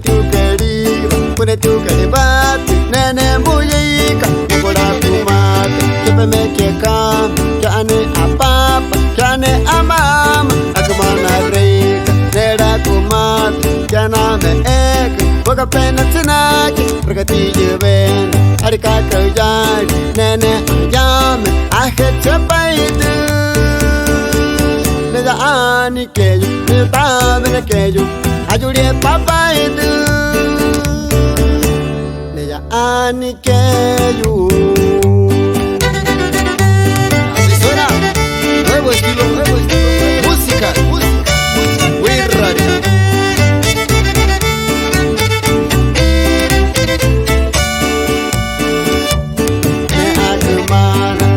tu querido, pone tu caribate, nene muyica, que por la fumata, que me queca, que ane a papa, que ane a mama, a kumana rica, nera kumata, que ana me ek, boca pena tinache, regati ven, arika kayai, nene ayame, ahet chapaidu. Neda ani keju, neda bene keju, ajuri papa itu. Neda ani keju. Asesora, nuevo estilo, música, muy raro.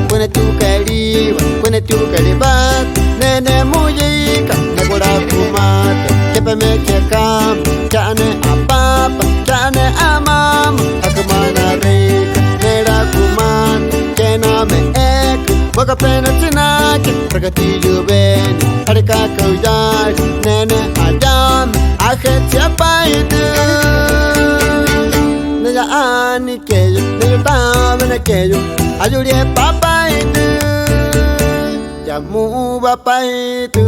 Pone tu cariba, pone tu caribat, nene muyica, me cura fumata, que me queca, que ane a papa, que ane a mama, a kumana rica, nera kuman, que na me ek, boca pena tinache, regatillo ven, arika kaujai, nene adam, ajet siapaidu. Nella ani keju, nella tabene keju, ajuri papa itu, jamu bapak itu.